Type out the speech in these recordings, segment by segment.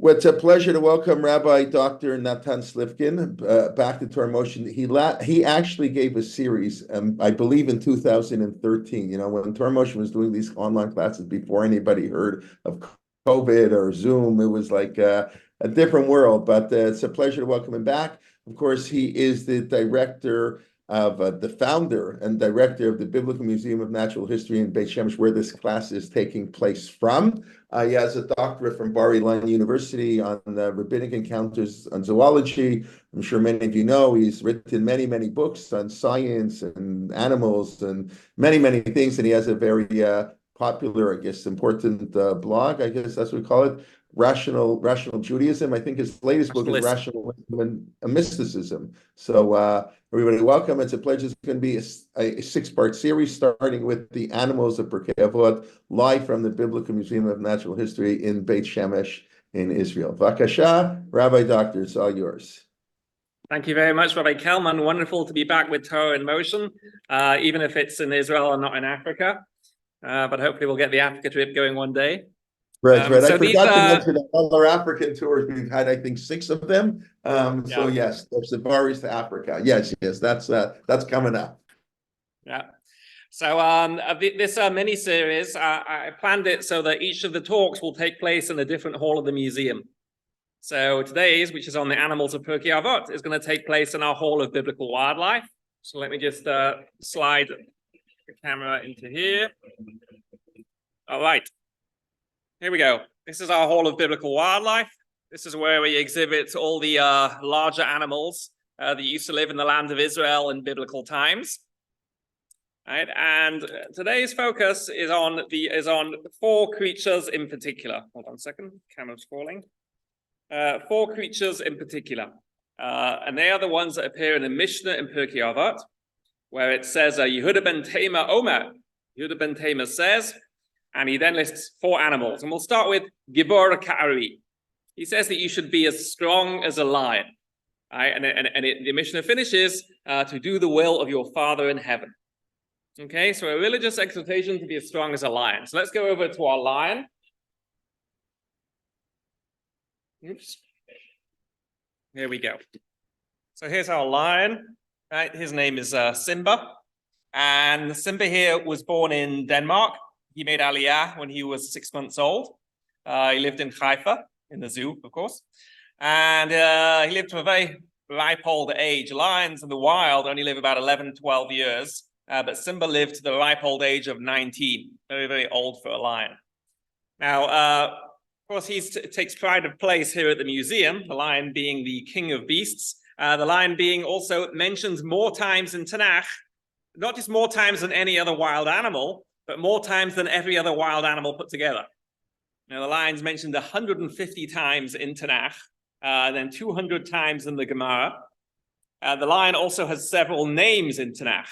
Well, it's a pleasure to welcome Rabbi Dr. Natan Slifkin back to Torah Motion. He actually gave a series, I believe in 2013, when Torah Motion was doing these online classes before anybody heard of COVID or Zoom. It was like a different world, but it's a pleasure to welcome him back. Of course, he is the director of the founder and director of the Biblical Museum of Natural History in Beit Shemesh, where this class is taking place from. He has a doctorate from Bar-Ilan University on rabbinic encounters on zoology. I'm sure many of you know he's written many, many books on science and animals and many, many things. And he has a very popular, I guess, important blog, I guess that's what we call it, Rational Judaism. I think his latest book is Rationalism and Mysticism. So everybody, welcome. It's a pleasure. It's going to be a six-part series starting with the animals of Pery Aot, live from the Biblical Museum of Natural History in Beit Shemesh in Israel. Vakasha, Rabbi Doctor, it's all yours. Thank you very much, Rabbi Kelman. Wonderful to be back with Torah in Motion, even if it's in Israel and not in Africa. But hopefully we'll get the Africa trip going one day. Right. I forgot to mention all our African tours. We've had, I think, 6 of them. So yes, there's safaris to Africa. Yes, that's coming up. Yeah. So this mini series, I planned it so that each of the talks will take place in a different hall of the museum. So today's, which is on the animals of Pery Aot, is going to take place in our Hall of Biblical Wildlife. So let me just slide the camera into here. All right. Here we go. This is our Hall of Biblical Wildlife. This is where we exhibit all the larger animals that used to live in the land of Israel in biblical times. Right, and today's focus is on 4 creatures in particular. Hold on a second, camera's falling. 4 creatures in particular, and they are the ones that appear in the Mishnah in Pery Aot, where it says Yehuda ben Tema Omer. Yehuda ben Tema says. And he then lists 4 animals. And we'll start with Gibor Ka'ari. He says that you should be as strong as a lion. Right? The Mishnah finishes to do the will of your Father in heaven. Okay, so a religious exhortation to be as strong as a lion. So let's go over to our lion. Oops. Here we go. So here's our lion. Right? His name is Simba. And Simba here was born in Denmark. He made Aliyah when he was 6 months old. He lived in Haifa, in the zoo, of course. And he lived to a very ripe old age. Lions in the wild only live about 11, 12 years. But Simba lived to the ripe old age of 19. Very, very old for a lion. Now, of course, he takes pride of place here at the museum, the lion being the king of beasts. The lion being also mentioned more times in Tanakh, not just more times than any other wild animal, but more times than every other wild animal put together. Now, the lion's mentioned 150 times in Tanakh, then 200 times in the Gemara. The lion also has several names in Tanakh,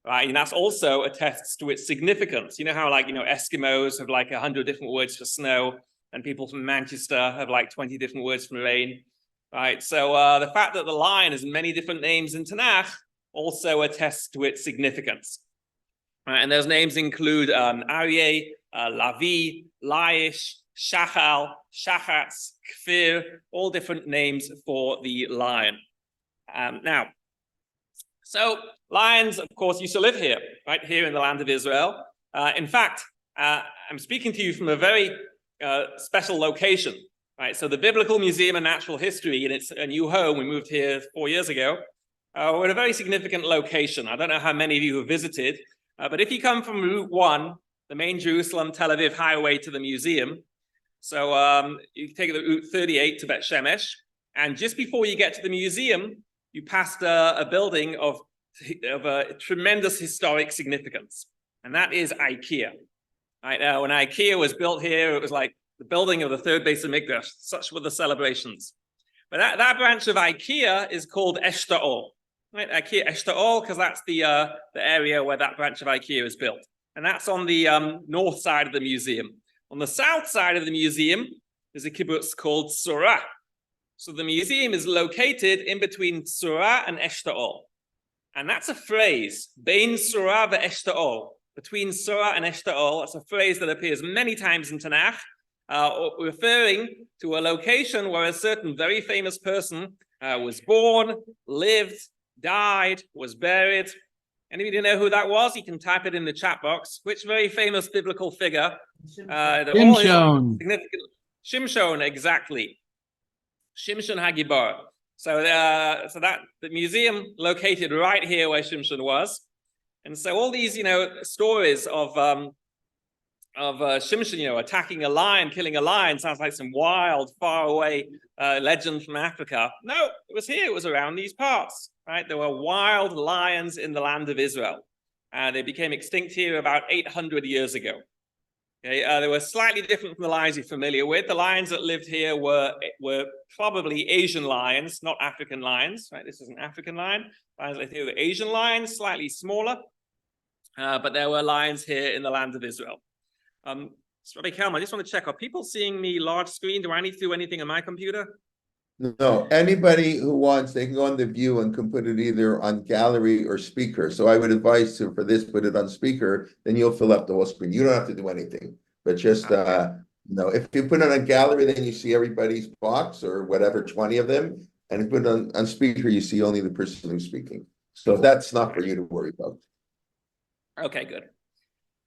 right? And that's also attests to its significance. You know how, Eskimos have 100 different words for snow, and people from Manchester have 20 different words for rain, right? So the fact that the lion has many different names in Tanakh also attests to its significance. And those names include Aryeh, Lavi, Laish, Shachal, Shachatz, Kfir, all different names for the lion. So lions, of course, used to live here, right here in the land of Israel. In fact, I'm speaking to you from a very special location, right? So the Biblical Museum of Natural History, and it's a new home. We moved here 4 years ago. We're at a very significant location. I don't know how many of you have visited. But if you come from Route 1, the main Jerusalem-Tel Aviv highway to the museum, so you take the Route 38 to Beit Shemesh, and just before you get to the museum, you passed a building of a tremendous historic significance, and that is IKEA. Right now, when IKEA was built here, it was like the building of the 3rd Beis Hamikdash. Such were the celebrations. But that branch of IKEA is called Eshtaol. Right, IKEA Eshtaol, because that's the area where that branch of IKEA is built. And that's on the north side of the museum. On the south side of the museum, there's a kibbutz called Tzura. So the museum is located in between Tzura and Eshtaol. And that's a phrase, Bein Tzura ve'Eshtaol. Between Tzura and Eshtaol, that's a phrase that appears many times in Tanakh. referring to a location where a certain very famous person was born, lived, died, was buried. And if you know who that was, you can type it in the chat box. Which very famous biblical figure? Shimshon. Shimshon, exactly. Shimshon Hagibor. So that the museum located right here where Shimshon was. And so all these, stories of Shimshon, attacking a lion, killing a lion, sounds like some wild, far away legend from Africa. No, it was here. It was around these parts, right? There were wild lions in the land of Israel. They became extinct here about 800 years ago. Okay, they were slightly different from the lions you're familiar with. The lions that lived here were probably Asian lions, not African lions, right? This is an African lion. Lions that lived here were Asian lions, slightly smaller. But there were lions here in the land of Israel. So Rabbi Kalman, I just want to check, are people seeing me large screen? Do I need to do anything on my computer? No, anybody who wants, they can go on the view and can put it either on gallery or speaker. So I would advise to, for this, put it on speaker, then you'll fill up the whole screen. You don't have to do anything, but just, if you put it on gallery, then you see everybody's box or whatever, 20 of them. And if you put it on speaker, you see only the person who's speaking. So that's not for you to worry about. Okay, good.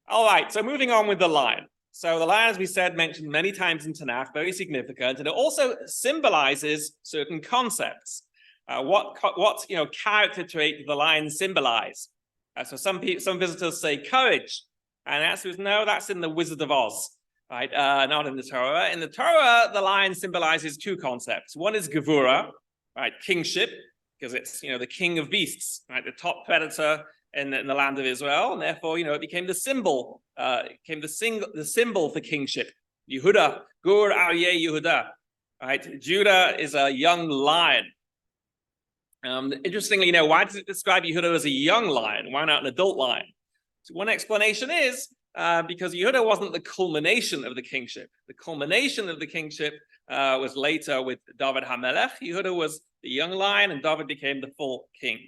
All right, so moving on with the lion. So the lion, as we said, mentioned many times in Tanakh, very significant, and it also symbolizes certain concepts. What character trait do the lion symbolize? So some visitors say courage, and the answer is no, that's in the Wizard of Oz, right? Not in the Torah. In the Torah, the lion symbolizes two concepts. One is Gevura, right, kingship, because it's the king of beasts, right, the top predator in the land of Israel, and therefore, it became the symbol, the symbol for kingship. Yehuda, Gur Aryeh Yehuda, right? Judah is a young lion. Interestingly, why does it describe Yehuda as a young lion? Why not an adult lion? So one explanation is because Yehuda wasn't the culmination of the kingship. The culmination of the kingship was later with David HaMelech. Yehuda was the young lion, and David became the full king.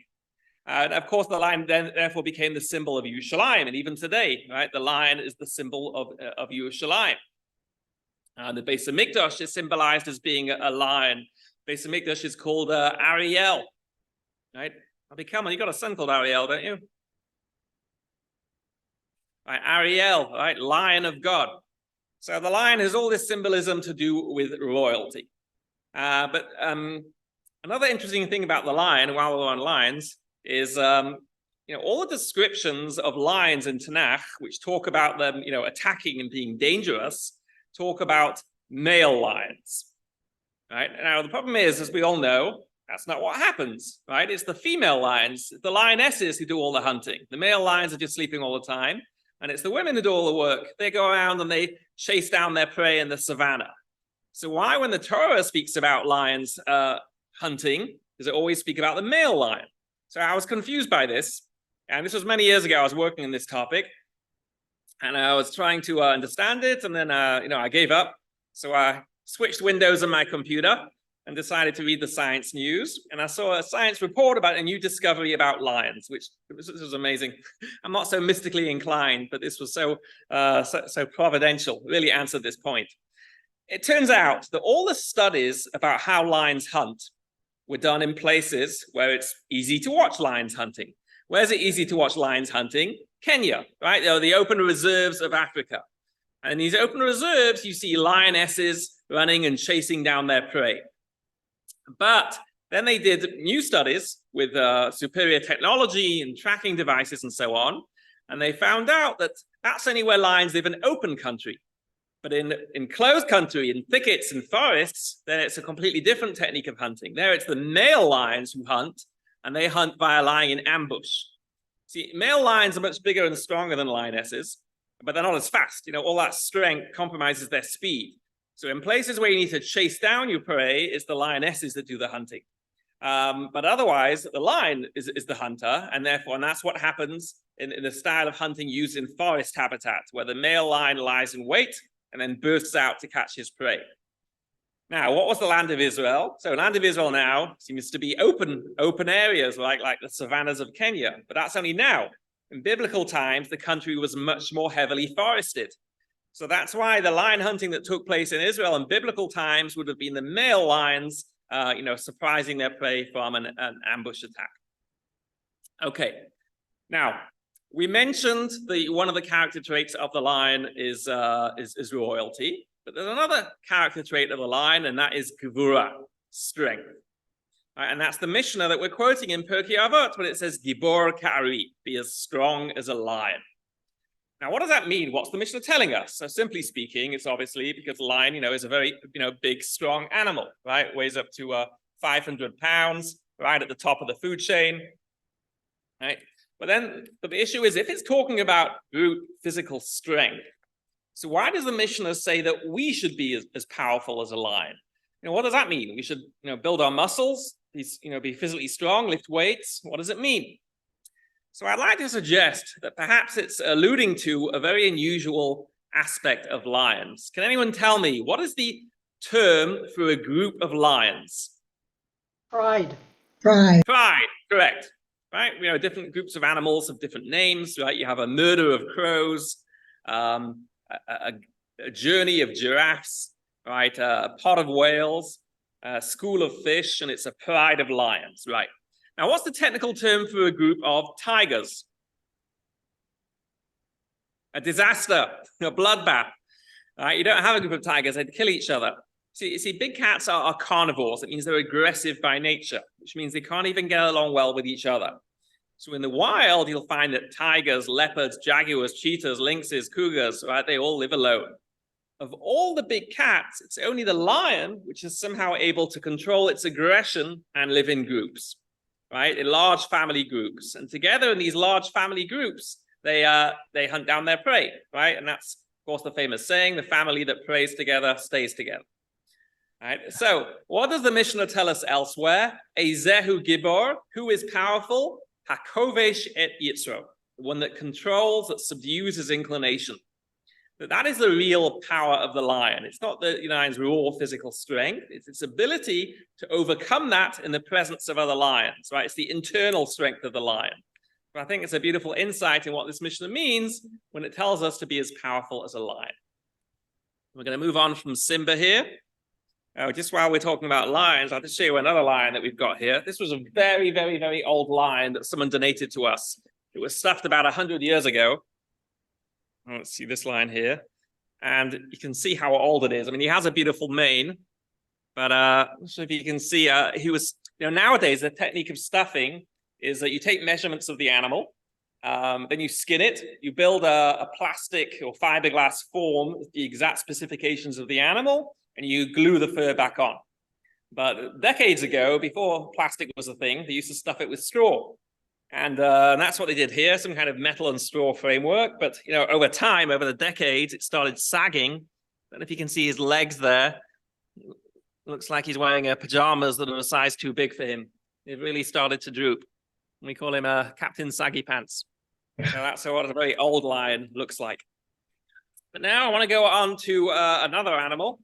And of course, the lion then therefore became the symbol of Yerushalayim, and even today, right, the lion is the symbol of Yerushalayim. The Beis HaMikdash is symbolized as being a lion. Beis HaMikdash is called Ariel, right? Come on, you got a son called Ariel, don't you? Right, Ariel, right, Lion of God. So the lion has all this symbolism to do with royalty. But another interesting thing about the lion, while we're on lions, is all the descriptions of lions in Tanakh, which talk about them, attacking and being dangerous, talk about male lions, right? Now, the problem is, as we all know, that's not what happens, right? It's the female lions, the lionesses who do all the hunting. The male lions are just sleeping all the time, and it's the women who do all the work. They go around and they chase down their prey in the savannah. So why, when the Torah speaks about lions hunting, does it always speak about the male lion? So I was confused by this, and this was many years ago. I was working on this topic, and I was trying to understand it, and then, I gave up. So I switched windows on my computer and decided to read the science news, and I saw a science report about a new discovery about lions, which this was amazing. I'm not so mystically inclined, but this was so providential, really answered this point. It turns out that all the studies about how lions hunt were done in places where it's easy to watch lions hunting. Where's it easy to watch lions hunting? Kenya, right? They're the open reserves of Africa. And in these open reserves, you see lionesses running and chasing down their prey. But then they did new studies with superior technology and tracking devices and so on. And they found out that that's only where lions live in open country. But in closed country, in thickets and forests, then it's a completely different technique of hunting. There it's the male lions who hunt, and they hunt via lying in ambush. See, male lions are much bigger and stronger than lionesses, but they're not as fast. All that strength compromises their speed. So in places where you need to chase down your prey, it's the lionesses that do the hunting. But otherwise, the lion is the hunter, and that's what happens in the style of hunting used in forest habitat, where the male lion lies in wait and then bursts out to catch his prey. Now, what was the land of Israel? So land of Israel now seems to be open areas like the savannas of Kenya, but that's only now. In biblical times, the country was much more heavily forested. So that's why the lion hunting that took place in Israel in biblical times would have been the male lions, surprising their prey from an ambush attack. Okay, now we mentioned one of the character traits of the lion is royalty, but there's another character trait of the lion, and that is gevura, strength. Right, and that's the Mishnah that we're quoting in Pery Aot when it says Gibor Ka'ari, be as strong as a lion. Now, what does that mean? What's the Mishnah telling us? So simply speaking, it's obviously because the lion, is a very, big, strong animal, right? Weighs up to 500 pounds, right at the top of the food chain, right? But the issue is if it's talking about brute physical strength, so why does the Mishnah say that we should be as powerful as a lion? What does that mean? We should, build our muscles, be physically strong, lift weights. What does it mean? So I'd like to suggest that perhaps it's alluding to a very unusual aspect of lions. Can anyone tell me what is the term for a group of lions? Pride. Pride, correct. Right? Different groups of animals have different names, right? You have a murder of crows, a journey of giraffes, right? A pod of whales, a school of fish, and it's a pride of lions, right? Now, what's the technical term for a group of tigers? A disaster, a bloodbath. Right? You don't have a group of tigers, they'd kill each other. See, big cats are carnivores. It means they're aggressive by nature, which means they can't even get along well with each other. So in the wild, you'll find that tigers, leopards, jaguars, cheetahs, lynxes, cougars, right? They all live alone. Of all the big cats, it's only the lion which is somehow able to control its aggression and live in groups. Right, in large family groups, and together in these large family groups, they hunt down their prey, right? And that's, of course, the famous saying: "The family that prays together stays together." Right. So, what does the Mishnah tell us elsewhere? Ezehu Gibor, who is powerful? Hakovesh et Yitzro, the one that controls, that subdues his inclination. That is the real power of the lion. It's not the lion's raw physical strength. It's its ability to overcome that in the presence of other lions, right? It's the internal strength of the lion. But I think it's a beautiful insight in what this Mishnah means when it tells us to be as powerful as a lion. We're going to move on from Simba here. Just while we're talking about lions, I'll just show you another lion that we've got here. This was a very, very, very old lion that someone donated to us. It was stuffed about 100 years ago. Let's see this line here, and you can see how old it is. I mean, he has a beautiful mane, but I'm not sure if you can see, he was, nowadays the technique of stuffing is that you take measurements of the animal, then you skin it, you build a plastic or fiberglass form with the exact specifications of the animal, and you glue the fur back on. But decades ago, before plastic was a thing, they used to stuff it with straw. And that's what they did here, some kind of metal and straw framework. But, over time, over the decades, it started sagging. I don't know if you can see his legs there. It looks like he's wearing pajamas that are a size too big for him. It really started to droop. We call him Captain Saggy Pants. So that's what a very old lion looks like. But now I want to go on to another animal.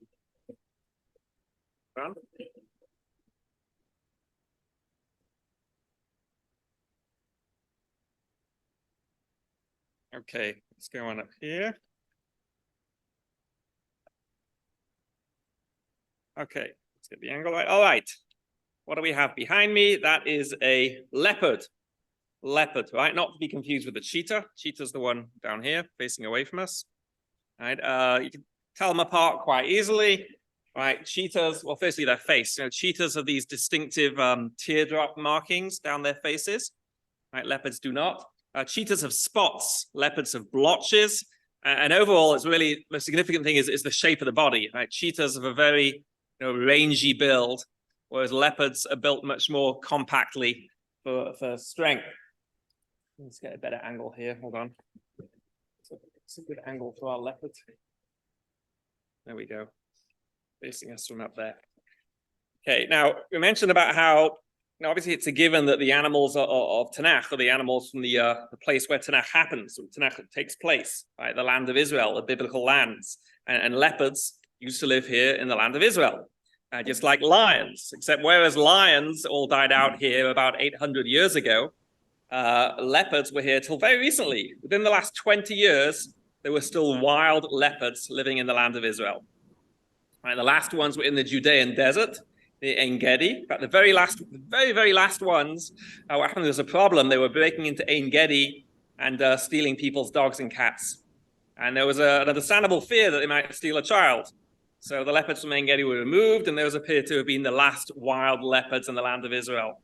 Okay, let's go on up here. Okay, let's get the angle right. All right, what do we have behind me? That is a leopard. Leopard, right? Not to be confused with the cheetah. Cheetah's the one down here, facing away from us. Right, you can tell them apart quite easily. Right, cheetahs, well, firstly, their face. Cheetahs have these distinctive teardrop markings down their faces. Right, leopards do not. Cheetahs have spots, leopards have blotches, and overall, it's really the most significant thing is the shape of the body. Right? Cheetahs have a very rangy build, whereas leopards are built much more compactly for strength. Let's get a better angle here. Hold on. It's a good angle for our leopard. There we go. Facing us from up there. Okay, now we mentioned about how obviously it's a given that the animals of Tanakh are the animals from the place where Tanakh happens, where Tanakh takes place, right? The land of Israel, the biblical lands. And leopards used to live here in the land of Israel, just like lions, except whereas lions all died out here about 800 years ago, leopards were here till very recently. Within the last 20 years, there were still wild leopards living in the land of Israel. Right, the last ones were in the Judean desert, the En Gedi. In fact, the very last ones, what happened, there was a problem. They were breaking into En Gedi and stealing people's dogs and cats. And there was an understandable fear that they might steal a child. So the leopards from En Gedi were removed, and those appear to have been the last wild leopards in the land of Israel.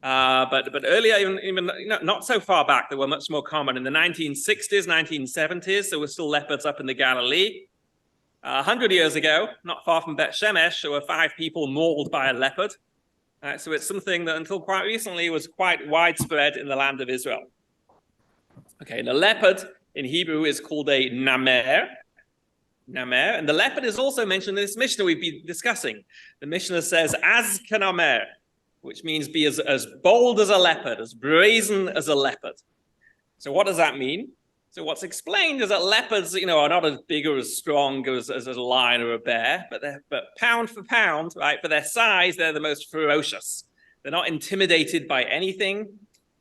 But earlier, even not so far back, they were much more common. In the 1960s, 1970s, there were still leopards up in the Galilee. 100 years ago, not far from Bet Shemesh, there were 5 people mauled by a leopard. So it's something that until quite recently was quite widespread in the land of Israel. Okay, the leopard in Hebrew is called a namer. Namer, and the leopard is also mentioned in this Mishnah we've been discussing. The Mishnah says, as kanamer, which means be as bold as a leopard, as brazen as a leopard. So what does that mean? So what's explained is that leopards, are not as big or as strong as a lion or a bear, but pound for pound, right, for their size, they're the most ferocious. They're not intimidated by anything.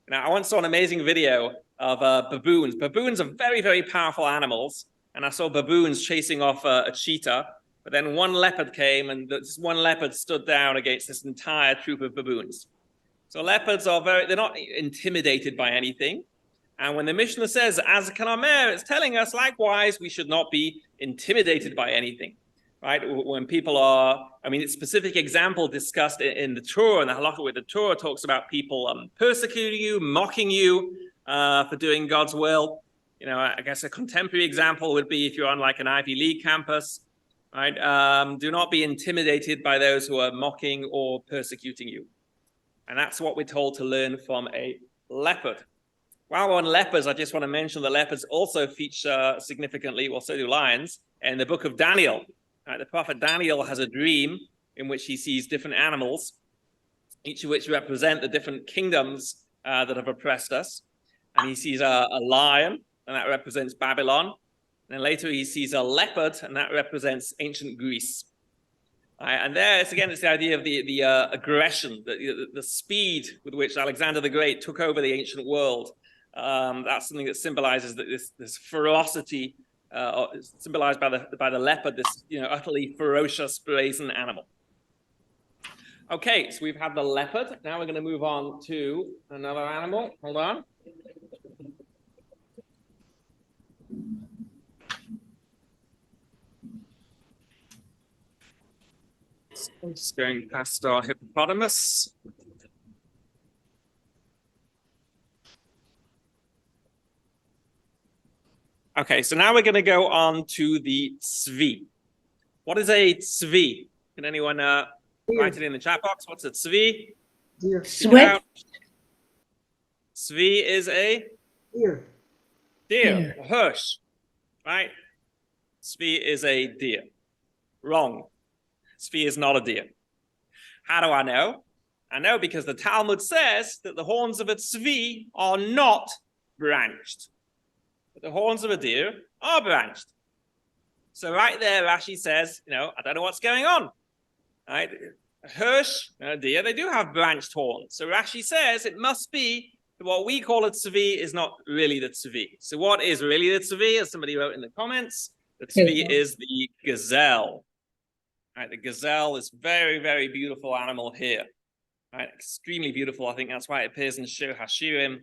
Now, I once saw an amazing video of baboons. Baboons are very, very powerful animals, and I saw baboons chasing off a cheetah, but then one leopard came, and this one leopard stood down against this entire troop of baboons. So leopards they're not intimidated by anything. And when the Mishnah says, as kanamer, it's telling us, likewise, we should not be intimidated by anything, right? When people it's a specific example discussed in the Torah, and the halakha with the Torah talks about people persecuting you, mocking you for doing God's will. I guess a contemporary example would be if you're on like an Ivy League campus, right? Do not be intimidated by those who are mocking or persecuting you. And that's what we're told to learn from a leopard. While we're on leopards, I just want to mention the leopards also feature significantly, well, so do lions, in the book of Daniel. The prophet Daniel has a dream in which he sees different animals, each of which represent the different kingdoms that have oppressed us. And he sees a lion, and that represents Babylon. And then later he sees a leopard, and that represents ancient Greece. And there, it's the idea of the aggression, the speed with which Alexander the Great took over the ancient world. That's something that symbolizes that this ferocity, symbolized by the leopard, this utterly ferocious, brazen animal. Okay, so we've had the leopard. Now we're going to move on to another animal. Hold on. I'm just going past our hippopotamus. Okay, so now we're going to go on to the tzvi. What is a tzvi? Can anyone write it in the chat box? What's a tzvi? Deer. Swift. Tzvi is a Deer. deer, a hirsch, right? Tzvi is a deer. Wrong. Tzvi is not a deer. How do I know? I know because the Talmud says that the horns of a tzvi are not branched. But the horns of a deer are branched. So right there, Rashi says, I don't know what's going on. Right? A hirsch, a deer, they do have branched horns. So Rashi says it must be that what we call a tzvi is not really the tzvi. So what is really the tzvi, as somebody wrote in the comments? The tzvi is the gazelle. Right, the gazelle is very, very beautiful animal here. Right, extremely beautiful. I think that's why it appears in Shir Hashirim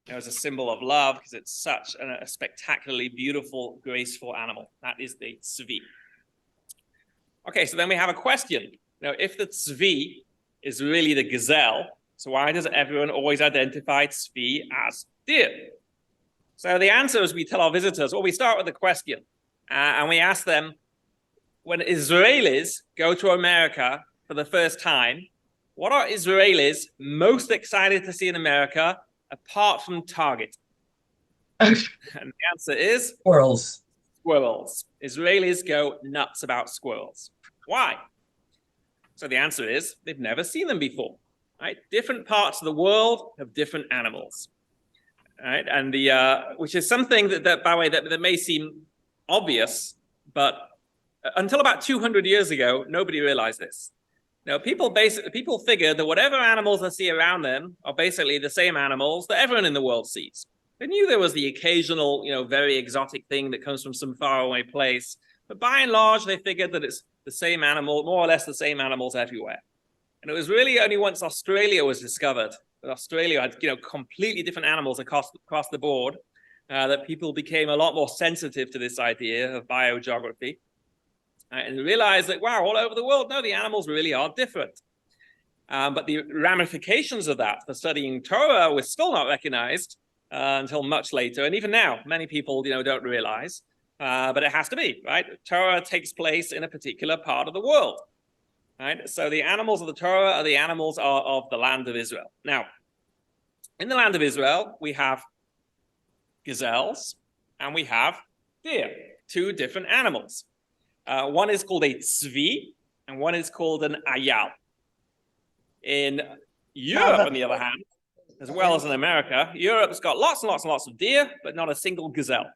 as a symbol of love, because it's such a spectacularly beautiful, graceful animal. That is the tzvi. Okay, so then we have a question. Now, if the tzvi is really the gazelle, so why does everyone always identify tzvi as deer? So the answer is we tell our visitors, we start with the question, and we ask them, when Israelis go to America for the first time, what are Israelis most excited to see in America apart from Target? And the answer is Squirrels. Squirrels. Israelis go nuts about squirrels. Why? So the answer is they've never seen them before. Right? Different parts of the world have different animals. Right? And which is something that by the way, that may seem obvious, but until about 200 years ago, nobody realized this. Now, people figure that whatever animals they see around them are basically the same animals that everyone in the world sees. They knew there was the occasional, very exotic thing that comes from some faraway place. But by and large, they figured that it's the same animal, more or less the same animals everywhere. And it was really only once Australia was discovered, that Australia had, completely different animals across the board, that people became a lot more sensitive to this idea of biogeography. And realized that, wow, all over the world, no, the animals really are different. But the ramifications of that for studying Torah was still not recognized until much later. And even now, many people, don't realize, but it has to be, right? Torah takes place in a particular part of the world, right? So the animals of the Torah are the animals of the land of Israel. Now, in the land of Israel, we have gazelles and we have deer, two different animals. One is called a tzvi and one is called an ayal. In Europe, on the other hand, as well as in America, Europe's got lots and lots and lots of deer, but not a single gazelle.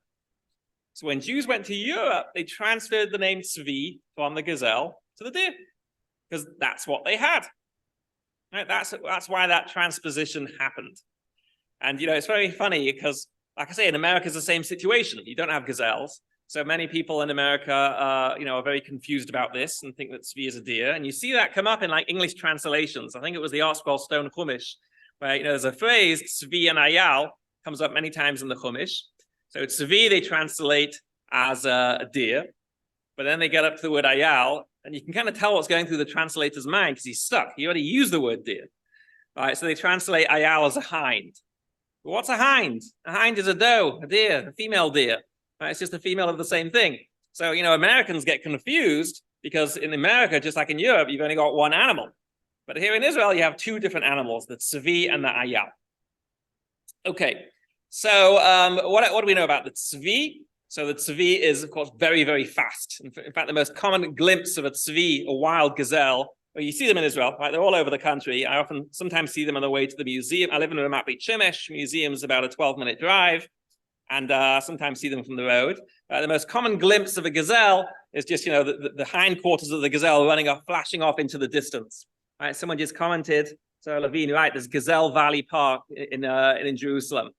So when Jews went to Europe, they transferred the name tzvi from the gazelle to the deer, because that's what they had. Right? That's why that transposition happened. And, it's very funny because, like I say, in America, it's the same situation. You don't have gazelles. So many people in America, are very confused about this and think that tzvi is a deer. And you see that come up in like English translations. I think it was the Archibald Stone Chumash, where there's a phrase tzvi and ayal comes up many times in the Chumash. So tzvi they translate as a deer, but then they get up to the word ayal, and you can kind of tell what's going through the translator's mind because he's stuck. He already used the word deer. All right, so they translate ayal as a hind. But what's a hind? A hind is a doe, a deer, a female deer. Right, it's just a female of the same thing. So, Americans get confused because in America, just like in Europe, you've only got one animal. But here in Israel, you have two different animals, the tzvi and the ayal. Okay, so what do we know about the tzvi? So the tzvi is, of course, very, very fast. In fact, the most common glimpse of a tzvi, a wild gazelle, well, you see them in Israel, right? They're all over the country. I sometimes see them on the way to the museum. I live in Ramat Beit Shemesh. Museum's about a 12-minute drive. And sometimes see them from the road. The most common glimpse of a gazelle is just, the hindquarters of the gazelle running off, flashing off into the distance. Right? Someone just commented, so Levine, right, there's Gazelle Valley Park in Jerusalem.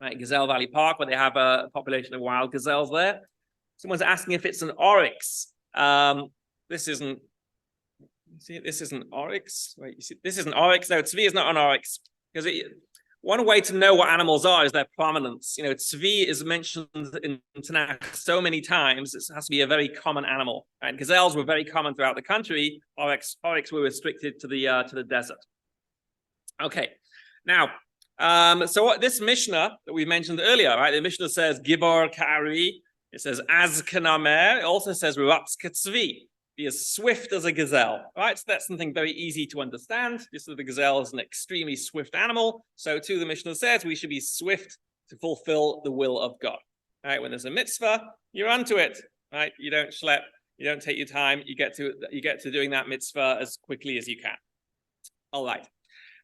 Right, Gazelle Valley Park, where they have a population of wild gazelles there. Someone's asking if it's an oryx. This isn't oryx. Wait, you see, this isn't oryx. No, tzvi is not an oryx. Because one way to know what animals are is their prominence. Tzvi is mentioned in Tanakh so many times, it has to be a very common animal. Right? Gazelles were very common throughout the country. Oryx were restricted to the desert. Okay, now, so what this Mishnah that we mentioned earlier, right? The Mishnah says Gibor Ka'ari. It says Az Kanamer. It also says Ratz Katzvi. Be as swift as a gazelle, right? So that's something very easy to understand. Just that the gazelle is an extremely swift animal. So too, the Mishnah says we should be swift to fulfill the will of God. Right? When there's a mitzvah, you're onto it, right? You don't schlep, you don't take your time. You get to doing that mitzvah as quickly as you can. All right.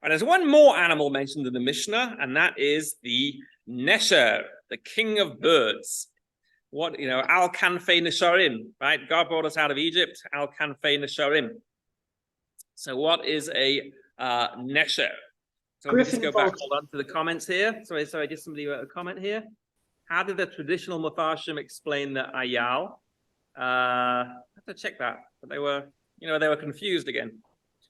And there's one more animal mentioned in the Mishnah, and that is the Nesha, the king of birds. What, Al Kanfei Nesharim, right? God brought us out of Egypt, Al Kanfei Nesharim. So what is a Nesha? So let me just go back, hold on to the comments here. Sorry, just somebody wrote a comment here. How did the traditional Mefarshim explain the Ayal? I have to check that, but they were confused again.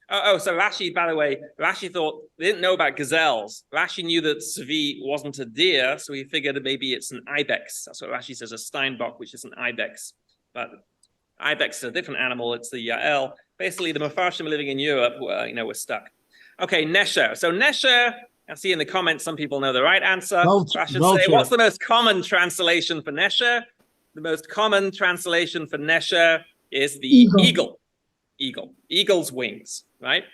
So Rashi, by the way, Rashi thought, they didn't know about gazelles. Rashi knew that tzvi wasn't a deer, so he figured that maybe it's an ibex. That's what Rashi says, a steinbock, which is an ibex. But ibex is a different animal, it's the yael. Basically, the Mefarshim living in Europe were stuck. Okay, Nesha. So Nesha, I see in the comments, some people know the right answer. I should say, what's the most common translation for Nesha? The most common translation for Nesha is the eagle. Eagle's wings, right?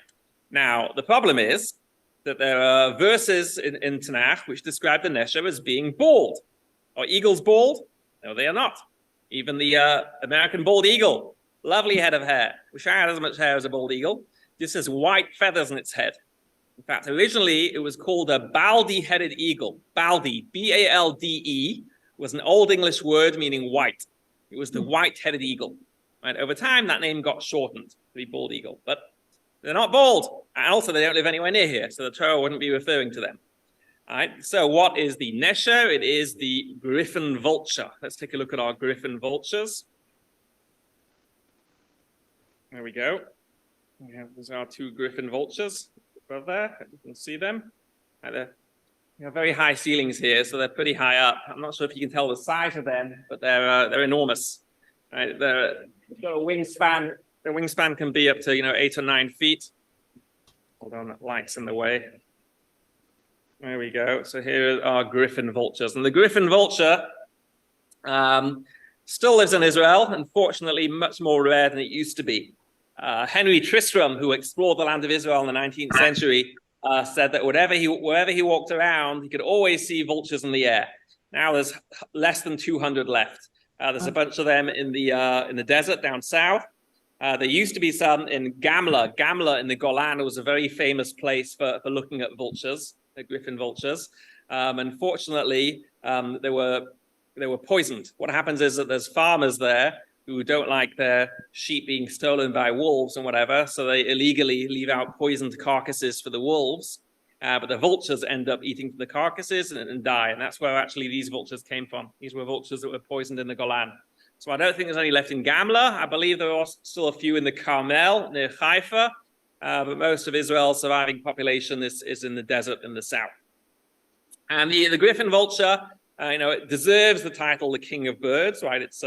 Now, the problem is that there are verses in Tanakh which describe the Nesha as being bald. Are eagles bald? No, they are not. Even the American bald eagle, lovely head of hair. Wish I had as much hair as a bald eagle. This has white feathers in its head. In fact, originally it was called a baldy-headed eagle. Baldy, B-A-L-D-E, was an Old English word meaning white. It was the white-headed eagle. Right? Over time, that name got shortened to be bald eagle, but they're not bald. And also, they don't live anywhere near here, so the Torah wouldn't be referring to them. All right, so what is the Nesha? It is the Griffin Vulture. Let's take a look at our Griffin Vultures. There we go. We have, these are our two Griffin Vultures above there. You can see them. Right, they have very high ceilings here, so they're pretty high up. I'm not sure if you can tell the size of them, but they're enormous. Right, they've got a wingspan. Their wingspan can be up to 8 or 9 feet. Hold on, that light's in the way. There we go. So here are Griffin Vultures, and the Griffin Vulture still lives in Israel. Unfortunately, much more rare than it used to be. Henry Tristram, who explored the land of Israel in the 19th century, said that wherever he walked around, he could always see vultures in the air. Now there's less than 200 left. There's a bunch of them in the desert down south. There used to be some in Gamla. Gamla in the Golan was a very famous place for looking at vultures, the Griffin vultures. Unfortunately, they were poisoned. What happens is that there's farmers there who don't like their sheep being stolen by wolves and whatever, so they illegally leave out poisoned carcasses for the wolves. But the vultures end up eating the carcasses and die, and that's where actually these vultures came from. These were vultures that were poisoned in the Golan. So I don't think there's any left in Gamla. I believe there are still a few in the Carmel near Haifa, but most of Israel's surviving population is in the desert in the south. And the Griffin Vulture, it deserves the title, the King of Birds, right? It's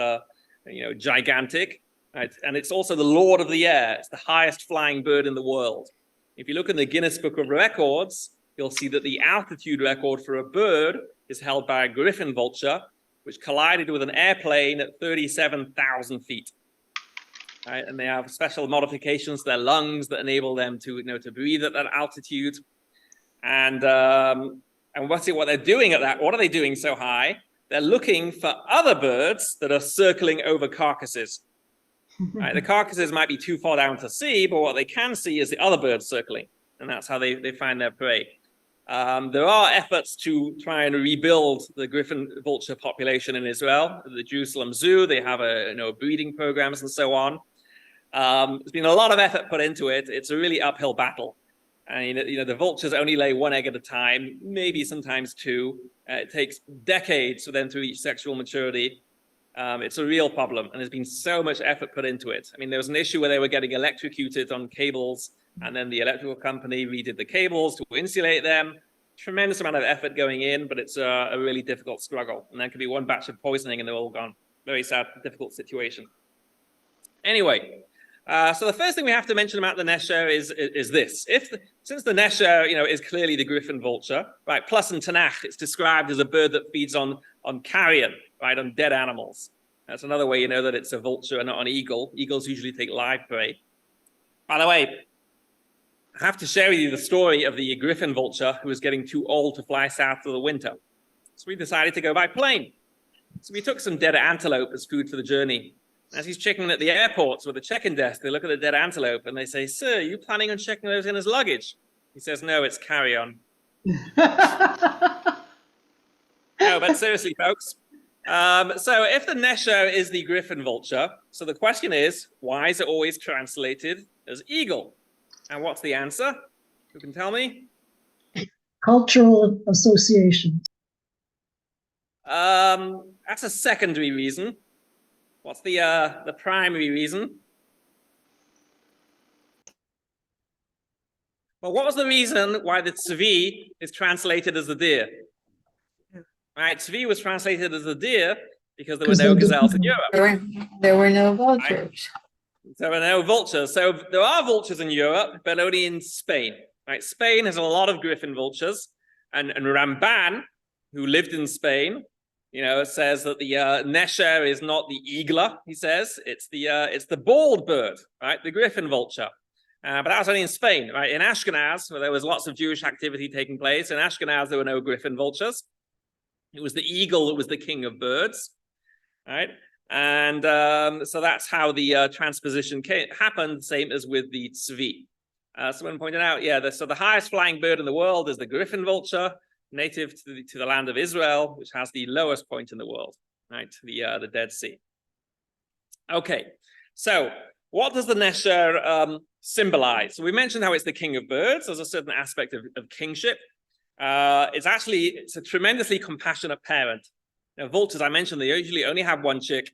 gigantic, right? And it's also the Lord of the Air. It's the highest flying bird in the world. If you look in the Guinness Book of Records, you'll see that the altitude record for a bird is held by a Griffin Vulture, which collided with an airplane at 37,000 feet. Right? And they have special modifications to their lungs that enable them to breathe at that altitude. And what they're doing at that, what are they doing so high? They're looking for other birds that are circling over carcasses. Right? The carcasses might be too far down to see, but what they can see is the other birds circling. And that's how they find their prey. There are efforts to try and rebuild the Griffin Vulture population in Israel. The Jerusalem Zoo, they have breeding programs and so on. There's been a lot of effort put into it. It's a really uphill battle. And the vultures only lay one egg at a time, maybe sometimes two. It takes decades for them to reach sexual maturity. It's a real problem, and there's been so much effort put into it. I mean, there was an issue where they were getting electrocuted on cables, and then the electrical company redid the cables to insulate them. Tremendous amount of effort going in, but it's a really difficult struggle. And there could be one batch of poisoning, and they're all gone. Very sad, difficult situation. Anyway, so the first thing we have to mention about the Nesha is this. Since the Nesha, is clearly the Griffin Vulture, right? Plus in Tanakh, it's described as a bird that feeds on carrion, right, on dead animals. That's another way you know that it's a vulture and not an eagle. Eagles usually take live prey. By the way, I have to share with you the story of the Griffin Vulture who was getting too old to fly south for the winter. So we decided to go by plane. So we took some dead antelope as food for the journey. As he's checking at the airports with the check-in desk, they look at the dead antelope and they say, "Sir, are you planning on checking those in as luggage?" He says, "No, it's carry-on." No, but seriously, folks. So if the Nesha is the Griffin Vulture, so the question is, why is it always translated as eagle? And what's the answer? Who can tell me? Cultural association. That's a secondary reason. What's the primary reason? Well, what was the reason why the tzvi is translated as the deer? Right, tzvi was translated as the deer because there were no gazelles in Europe. There were no vultures. Right? There were no vultures. So there are vultures in Europe, but only in Spain. Right? Spain has a lot of Griffin vultures, and Ramban, who lived in Spain, says that the Nesha is not the eagler. He says it's the bald bird, right? The Griffin Vulture. But that was only in Spain, right? In Ashkenaz, where there was lots of Jewish activity taking place, in Ashkenaz there were no Griffin vultures. It was the eagle that was the king of birds, right? And so that's how the transposition happened, same as with the tzvi. Someone pointed out, so the highest flying bird in the world is the Griffin Vulture, native to the land of Israel, which has the lowest point in the world, right? The Dead Sea. Okay, so what does the Nesha symbolize? So we mentioned how it's the king of birds. There's a certain aspect of kingship. it's a tremendously compassionate parent. Vultures, I mentioned, they usually only have one chick,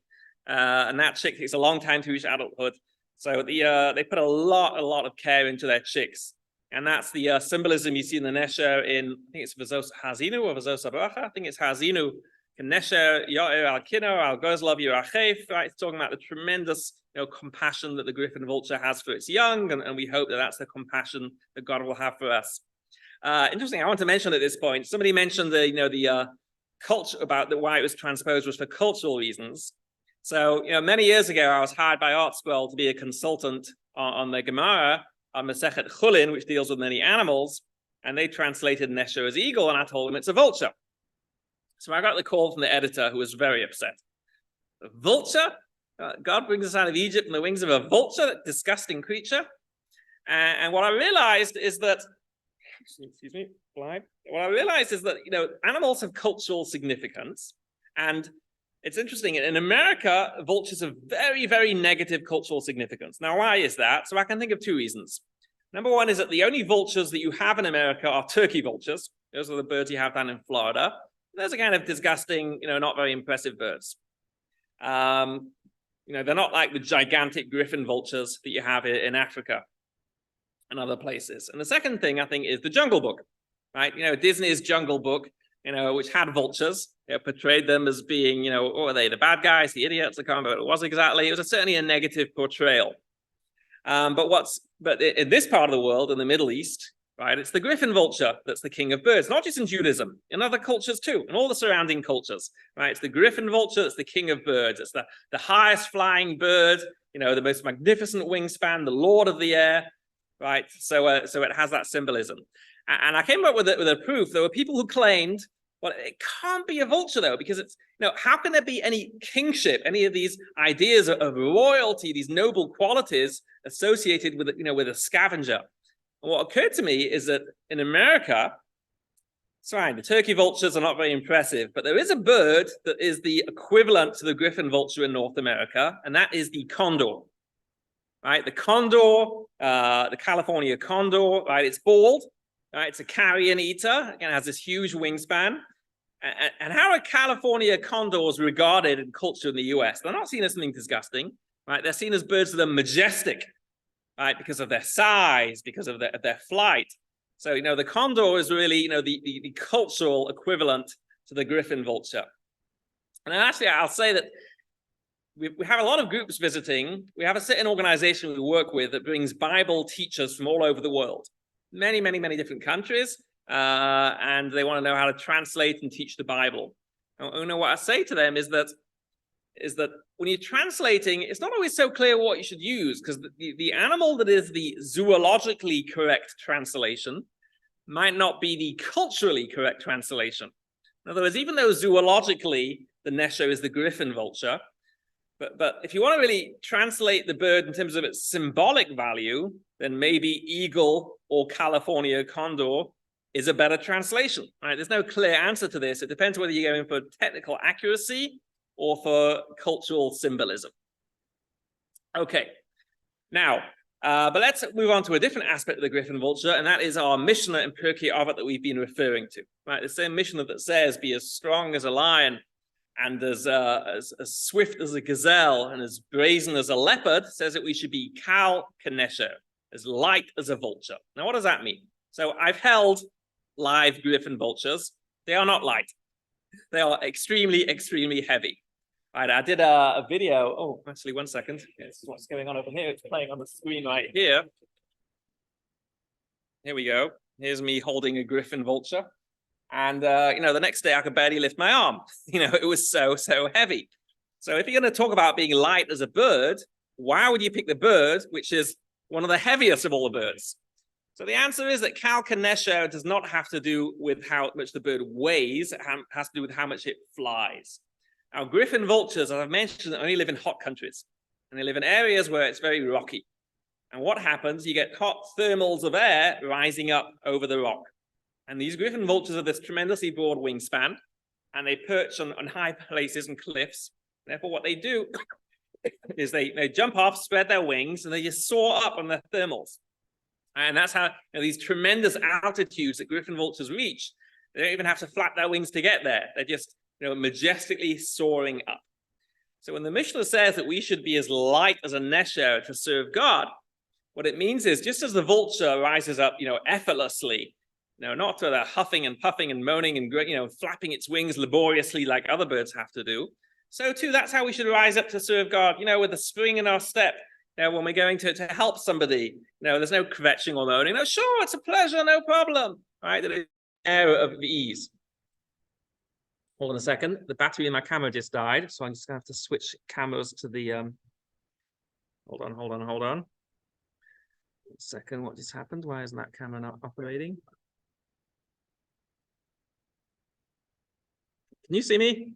and that chick takes a long time to reach adulthood. So they put a lot of care into their chicks. And that's the symbolism you see in the Nesha in, I think it's Vazos Hazinu or Vazos Abracha. I think it's Hazinu. Nesha Yo'er al Kino al Gozlov Yerachef, right? It's talking about the tremendous compassion that the Griffin vulture has for its young, and we hope that that's the compassion that God will have for us. Interesting, I want to mention at this point, somebody mentioned the culture about why it was transposed was for cultural reasons. So, many years ago, I was hired by Art Scroll to be a consultant on the Gemara, on Masechet Chulin, which deals with many animals, and they translated Nesha as eagle, and I told them it's a vulture. So I got the call from the editor, who was very upset. A vulture? God brings us out of Egypt in the wings of a vulture, that disgusting creature. And what I realized is that, excuse me, slide. What I realized is that, animals have cultural significance. And it's interesting, in America, vultures have very, very negative cultural significance. Now, why is that? So I can think of two reasons. Number one is that the only vultures that you have in America are turkey vultures. Those are the birds you have down in Florida. Those are kind of disgusting, not very impressive birds. They're not like the gigantic griffin vultures that you have in Africa and other places. And the second thing, I think, is the Jungle Book, right? Disney's Jungle Book, which had vultures, portrayed them as being, what were they, the bad guys, the idiots? I can't remember what it was exactly. It was certainly a negative portrayal. But in this part of the world, in the Middle East, right, it's the Griffin vulture that's the king of birds, not just in Judaism, in other cultures too, in all the surrounding cultures, right? It's the Griffin vulture that's the king of birds. It's the highest flying bird, the most magnificent wingspan, the lord of the air, right? So it has that symbolism. And I came up with a proof. There were people who claimed, well, it can't be a vulture though, because it's, how can there be any kingship, any of these ideas of royalty, these noble qualities associated with, with a scavenger? And what occurred to me is that in America, it's fine, the turkey vultures are not very impressive, but there is a bird that is the equivalent to the Griffin vulture in North America, and that is the condor, right? The condor, the California condor, right? It's bald, right? It's a carrion eater, again, it has this huge wingspan. And how are California condors regarded in culture in the US? They're not seen as something disgusting, right? They're seen as birds that are majestic, right? Because of their size, because of their flight. So, the condor is really, the cultural equivalent to the Griffin vulture. And actually, I'll say that we have a lot of groups visiting. We have a certain organization we work with that brings Bible teachers from all over the world, many, many, many different countries. And they want to know how to translate and teach the Bible. And what I say to them is that when you're translating, it's not always so clear what you should use, because the animal that is the zoologically correct translation might not be the culturally correct translation. In other words, even though zoologically the Nesha is the Griffin vulture, but if you want to really translate the bird in terms of its symbolic value, then maybe eagle or California condor is a better translation, right? There's no clear answer to this. It depends whether you're going for technical accuracy or for cultural symbolism. Okay, now, but let's move on to a different aspect of the Griffin vulture, and that is our Mishnah in Pery Aot that we've been referring to, right? The same Mishnah that says, be as strong as a lion and as swift as a gazelle and as brazen as a leopard, says that we should be kal k'nesher, as light as a vulture. Now, what does that mean? So I've held live Griffin vultures. They are not light. They are extremely, extremely heavy. Right, I did a video. Oh, actually, one second. This is what's going on over here. It's playing on the screen right here. Here we go. Here's me holding a Griffin vulture. And, the next day I could barely lift my arm. It was so heavy. So if you're going to talk about being light as a bird, why would you pick the bird, which is one of the heaviest of all the birds? So the answer is that kal k'nesher does not have to do with how much the bird weighs. It has to do with how much it flies. Now, Griffin vultures, as I've mentioned, only live in hot countries. And they live in areas where it's very rocky. And what happens? You get hot thermals of air rising up over the rock. And these Griffin vultures have this tremendously broad wingspan. And they perch on high places and cliffs. Therefore, what they do is they jump off, spread their wings, and they just soar up on their thermals. And that's how these tremendous altitudes that Griffin vultures reach They don't even have to flap their wings to get there. They're just, majestically soaring up. So when the Mishnah says that we should be as light as a Nesha to serve God, what it means is just as the vulture rises up, effortlessly, not with a huffing and puffing and moaning and, flapping its wings laboriously like other birds have to do. So too, that's how we should rise up to serve God, with a spring in our step. When we're going to help somebody, there's no kvetching or moaning. No, sure, it's a pleasure, no problem. Right? That is air of ease. Hold on a second. The battery in my camera just died, so I'm just gonna have to switch cameras to the hold on. 1 second, what just happened? Why isn't that camera not operating? Can you see me?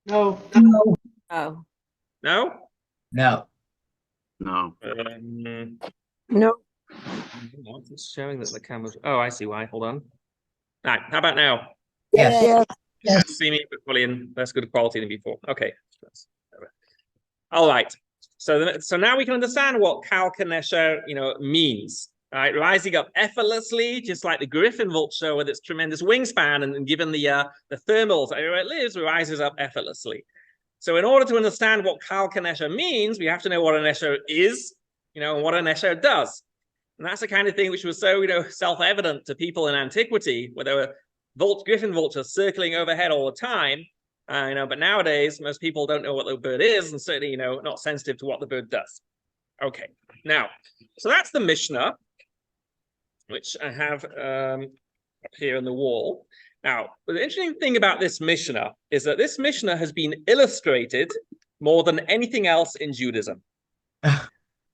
No. No, Oh. No? No. No. No. It's showing that the camera's. Oh, I see why. Hold on. All right, how about now? Yes. Yes. yes, See me, but probably in less good quality than before. Okay. All right. So now we can understand what Kalkanesha, means. Right, rising up effortlessly, just like the Griffin Vulture with its tremendous wingspan, and given the thermals where it lives, rises up effortlessly. So in order to understand what Kalkanesha means, we have to know what a Nesha is, and what a Nesha does. And that's the kind of thing which was so, self-evident to people in antiquity, where there were Griffin vultures circling overhead all the time. But nowadays, most people don't know what the bird is, and certainly, not sensitive to what the bird does. Okay, now, so that's the Mishnah, which I have up here on the wall. Now, the interesting thing about this Mishnah is that this Mishnah has been illustrated more than anything else in Judaism.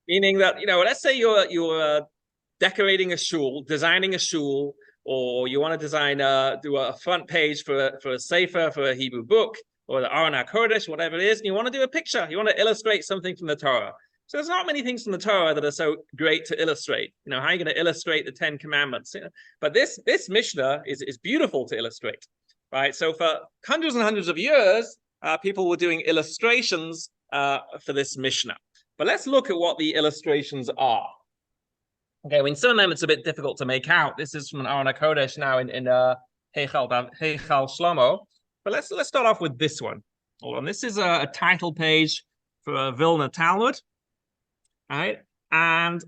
Meaning that, let's say you're decorating a shul, designing a shul, or you want to design do a front page for a sefer, for a Hebrew book, or the Aron HaKodesh, whatever it is, and you want to do a picture. You want to illustrate something from the Torah. So there's not many things from the Torah that are so great to illustrate. How are you going to illustrate the 10 Commandments? But this Mishnah is beautiful to illustrate, right? So for hundreds and hundreds of years, people were doing illustrations for this Mishnah. But let's look at what the illustrations are. Okay, in some of them it's a bit difficult to make out. This is from an Aron HaKodesh now in Heichal Shlomo. But let's start off with this one. Hold on, this is a title page for a Vilna Talmud. Right, and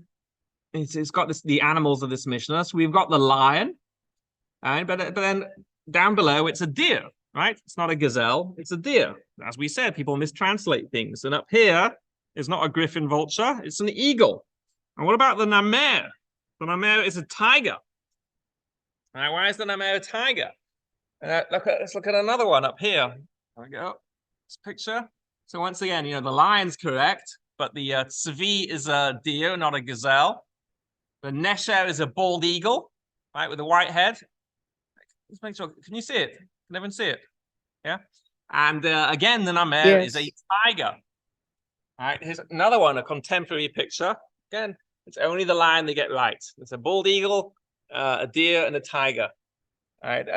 it's got the animals of this Mishnah. So we've got the lion, right? But then down below it's a deer, right? It's not a gazelle, it's a deer. As we said, people mistranslate things. And up here is not a Griffin vulture, it's an eagle. And what about the namer? The namer is a tiger. All right, why is the namer a tiger? Let's look at another one up here. There we go. This picture. So once again, the lion's correct. But the tzvi is a deer, not a gazelle. The Nesha is a bald eagle, right, with a white head. Let's make sure. Can you see it? Can everyone see it? Yeah. And again, the namer is a tiger. All right. Here's another one, a contemporary picture. Again, it's only the lion they get right. It's a bald eagle, a deer, and a tiger. All right.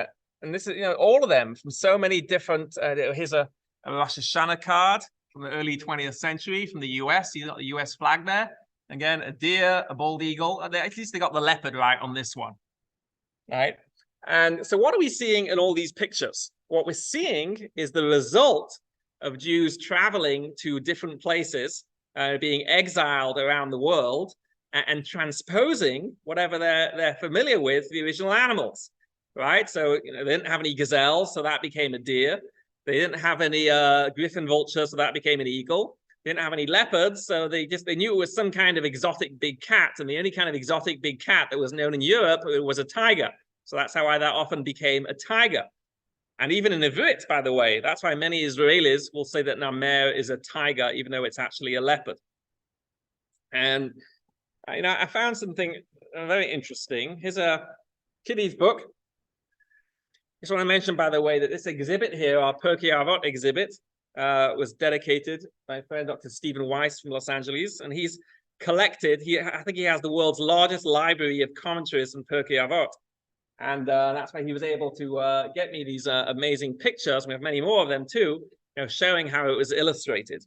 And this is, all of them from so many different. Here's a Rosh Hashanah card from the early 20th century from the US. You got the US flag there. Again, a deer, a bald eagle. At least they got the leopard right on this one. Right? And so what are we seeing in all these pictures? What we're seeing is the result of Jews traveling to different places, being exiled around the world, and transposing whatever they're familiar with, the original animals. Right? So they didn't have any gazelles, so that became a deer. They didn't have any Griffin vulture, so that became an eagle. They didn't have any leopards, so they knew it was some kind of exotic big cat, and the only kind of exotic big cat that was known in Europe was a tiger. So that's how that often became a tiger. And even in Ivrit, by the way, that's why many Israelis will say that namer is a tiger, even though it's actually a leopard. And I found something very interesting. Here's a kiddie's book. I just want to mention, by the way, that this exhibit here, our Pery Aot exhibit, was dedicated by my friend Dr. Stephen Weiss from Los Angeles, and he's collected. I think he has the world's largest library of commentaries from Pery Aot, and that's why he was able to get me these amazing pictures. We have many more of them too, showing how it was illustrated.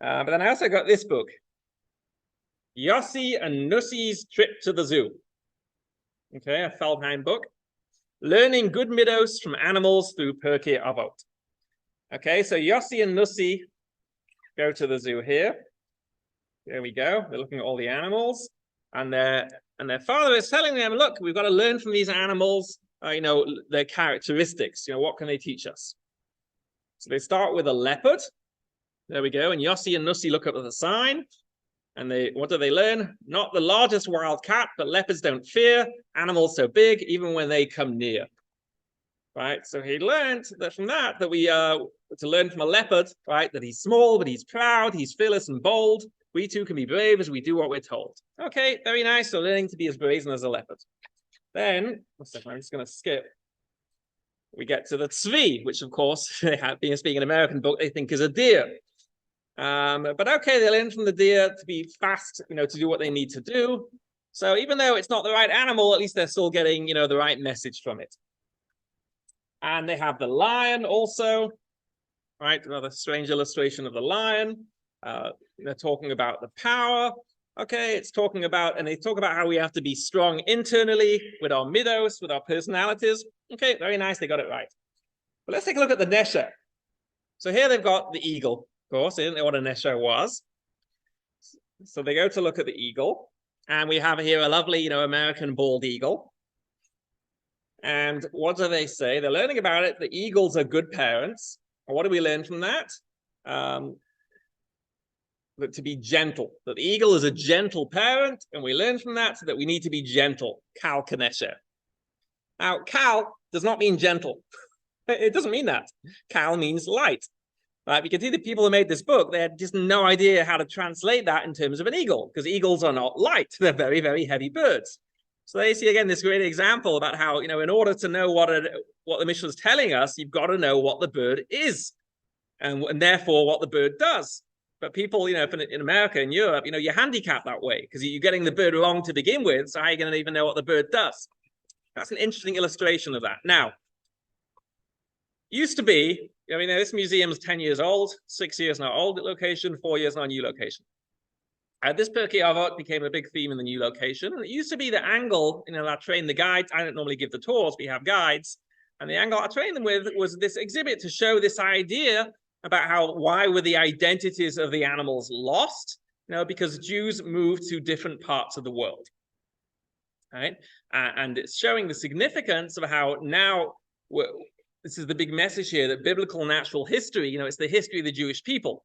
But then I also got this book, Yossi and Nussi's Trip to the Zoo. Okay, a Feldheim book. learning good middos from animals through Pery Aot. Okay, so Yossi and Nussi go to the zoo here. There we go. They're looking at all the animals, and their father is telling them, look, we've got to learn from these animals, you know, their characteristics. You know, what can they teach us? So they start with a leopard. There we go. And Yossi and Nussi look up at the sign, and what do they learn? Not the largest wild cat, but leopards don't fear animals so big, even when they come near. Right. So he learned that from that we to learn from a leopard, right, that he's small, but he's proud, he's fearless and bold. We too can be brave as we do what we're told. Okay, very nice. So learning to be as brazen as a leopard. Then, I'm just going to skip. We get to the tzvi, which of course, they have being speaking an American book, they think is a deer. But okay, they learn from the deer to be fast, you know, to do what they need to do. So even though it's not the right animal, at least they're still getting, you know, the right message from it. And they have the lion also, right? Another strange illustration of the lion. They're talking about the power. Okay, it's talking about, and they talk about how we have to be strong internally with our middos, with our personalities. Okay, very nice, they got it right. But let's take a look at the Nesha. So here they've got the eagle, of course. They didn't know what a Nesha was. So they go to look at the eagle, and we have here a lovely, you know, American bald eagle. And what do they say? They're learning about it. The eagles are good parents. And what do we learn from that? That to be gentle. That the eagle is a gentle parent, and we learn from that that we need to be gentle. Kal Kanesha. Now, Kal does not mean gentle. It doesn't mean that. Kal means light. Right? We can see the people who made this book, they had just no idea how to translate that in terms of an eagle, because eagles are not light. They're very, very heavy birds. So they see again this great example about how, you know, in order to know what the Mishnah is telling us, you've got to know what the bird is, and therefore what the bird does. But people, you know, in America and Europe, you know, you're handicapped that way because you're getting the bird wrong to begin with. So how are you going to even know what the bird does? That's an interesting illustration of that. Now, used to be, I mean, this museum is 10 years old, 6 years now old location, 4 years now new location. This Pery Aot became a big theme in the new location. And it used to be the angle, you know, I train the guides. I don't normally give the tours, but we have guides. And the angle I trained them with was this exhibit to show this idea about why were the identities of the animals lost? You know, because Jews moved to different parts of the world. Right? And it's showing the significance of how now, this is the big message here, that biblical natural history, you know, it's the history of the Jewish people.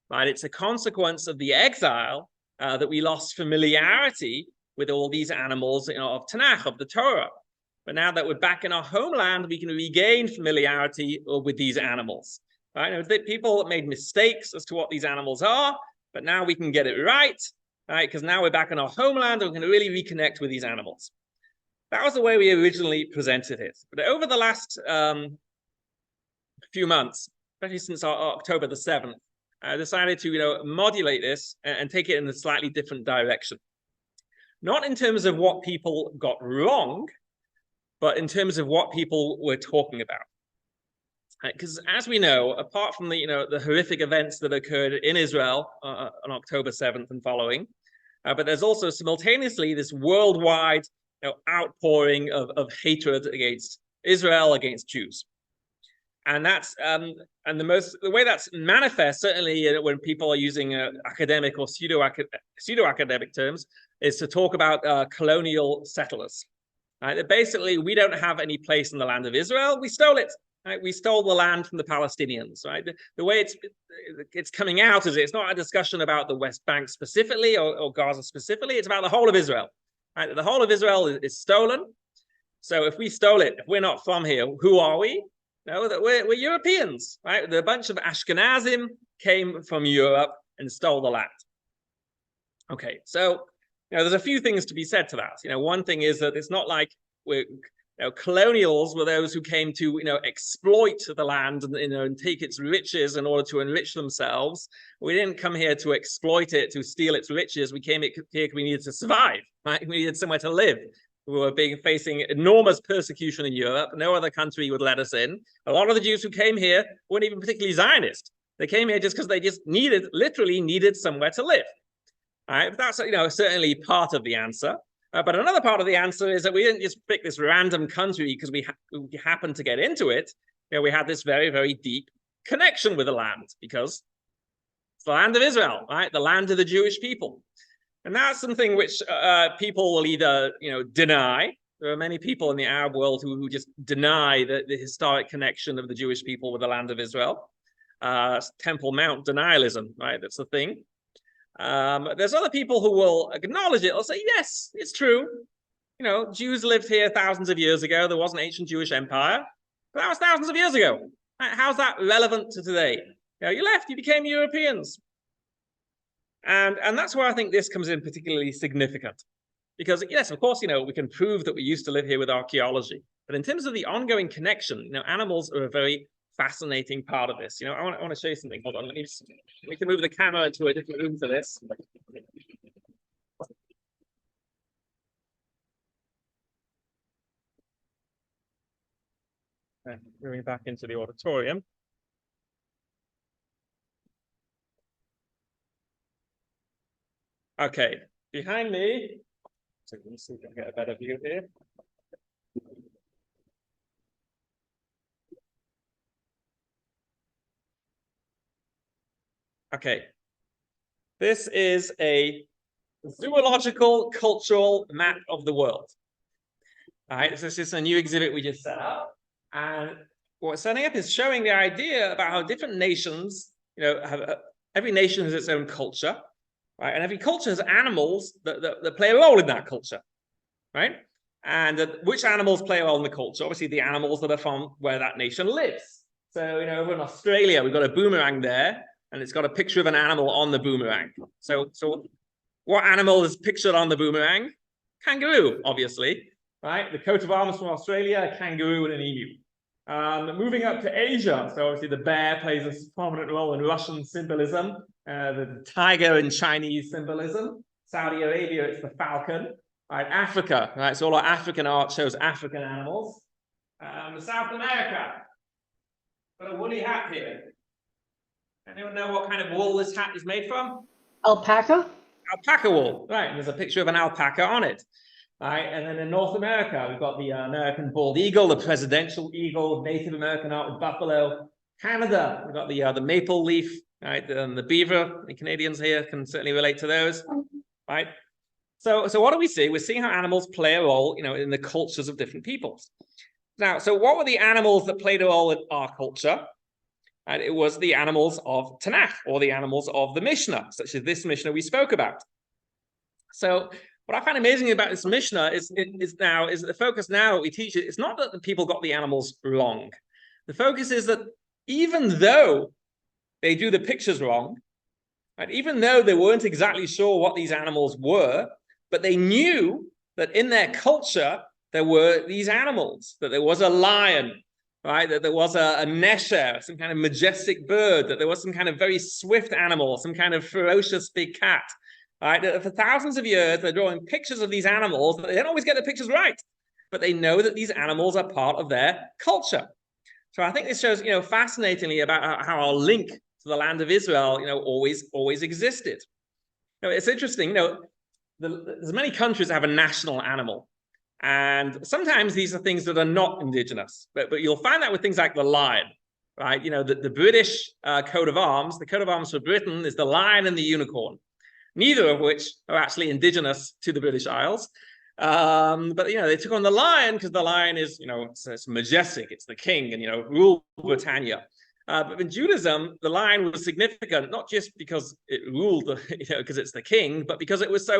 Right? It's a consequence of the exile that we lost familiarity with all these animals, you know, of Tanakh, of the Torah. But now that we're back in our homeland, we can regain familiarity with these animals. Right? You know, people made mistakes as to what these animals are, but now we can get it right, right? Because now we're back in our homeland and we can really reconnect with these animals. That was the way we originally presented it. But over the last few months, especially since October the 7th, I decided to, you know, modulate this and take it in a slightly different direction. Not in terms of what people got wrong, but in terms of what people were talking about. Because as we know, apart from the, you know, the horrific events that occurred in Israel on October 7th and following, but there's also simultaneously this worldwide, you know, outpouring of hatred against Israel, against Jews. And that's and the way that's manifest, certainly when people are using academic or pseudo-academic terms, is to talk about colonial settlers. Right? That basically, we don't have any place in the land of Israel. We stole it. Right? We stole the land from the Palestinians. Right? The way it's coming out is it's not a discussion about the West Bank specifically or Gaza specifically. It's about the whole of Israel. Right? The whole of Israel is stolen. So if we stole it, if we're not from here, who are we? No, that we're Europeans, right? A bunch of Ashkenazim came from Europe and stole the land. Okay, so, you know, there's a few things to be said to that. You know, one thing is that it's not like colonials were those who came to, you know, exploit the land and, you know, and take its riches in order to enrich themselves. We didn't come here to exploit it, to steal its riches. We came here because we needed to survive, right? We needed somewhere to live. We were facing enormous persecution in Europe. No other country would let us in. A lot of the Jews who came here weren't even particularly Zionist. They came here just because they just literally needed somewhere to live. All right, but that's, you know, certainly part of the answer. But another part of the answer is that we didn't just pick this random country because we happened to get into it. We had this very, very deep connection with the land because it's the land of Israel, right? The land of the Jewish people. And that's something which people will either, deny. There are many people in the Arab world who just deny the historic connection of the Jewish people with the land of Israel. Temple Mount denialism, right? That's the thing. There's other people who will acknowledge it. They'll say, yes, it's true. Jews lived here thousands of years ago. There was an ancient Jewish empire, but that was thousands of years ago. How's that relevant to today? You left, you became Europeans. And that's where I think this comes in particularly significant. Because, yes, of course, we can prove that we used to live here with archaeology. But in terms of the ongoing connection, animals are a very fascinating part of this. I want to show you something. Hold on, we can move the camera into a different room for this. Moving back into the auditorium. Okay, behind me. So let me see if I can get a better view here. Okay, this is a zoological cultural map of the world. All right, so this is a new exhibit we just set up. And what we're setting up is showing the idea about how different nations, every nation has its own culture, right? And every culture has animals that play a role in that culture, right? And which animals play a role in the culture? Obviously, the animals that are from where that nation lives. So, over in Australia, we've got a boomerang there, and it's got a picture of an animal on the boomerang. So what animal is pictured on the boomerang? Kangaroo, obviously, right? The coat of arms from Australia, a kangaroo and an emu. Moving up to Asia, so obviously the bear plays a prominent role in Russian symbolism, the tiger in Chinese symbolism. Saudi Arabia, it's the falcon. Right, Africa, right? So all our African art shows African animals. South America, got a woolly hat here. Anyone know what kind of wool this hat is made from? Alpaca? Alpaca wool, right? And there's a picture of an alpaca on it. Right, and then in North America, we've got the American bald eagle, the presidential eagle, Native American art with buffalo. Canada, we've got the maple leaf, right, and the beaver. The Canadians here can certainly relate to those, right? So what do we see? We're seeing how animals play a role, in the cultures of different peoples. Now, so what were the animals that played a role in our culture? And it was the animals of Tanakh, or the animals of the Mishnah, such as this Mishnah we spoke about. So what I find amazing about this Mishnah is that the focus now that we teach it, it's not that the people got the animals wrong. The focus is that even though they do the pictures wrong, right, even though they weren't exactly sure what these animals were, but they knew that in their culture there were these animals, that there was a lion, right, that there was a Nesha, some kind of majestic bird, that there was some kind of very swift animal, some kind of ferocious big cat. Right, for thousands of years, they're drawing pictures of these animals. They don't always get the pictures right, but they know that these animals are part of their culture. So I think this shows, fascinatingly about how our link to the land of Israel, always existed. It's interesting, there's many countries that have a national animal. And sometimes these are things that are not indigenous, but you'll find that with things like the lion, right? The British coat of arms, the coat of arms for Britain is the lion and the unicorn. Neither of which are actually indigenous to the British Isles. But, they took on the lion because the lion is, it's majestic, it's the king, and, ruled Britannia. But in Judaism, the lion was significant, not just because it ruled, because it's the king, but because it was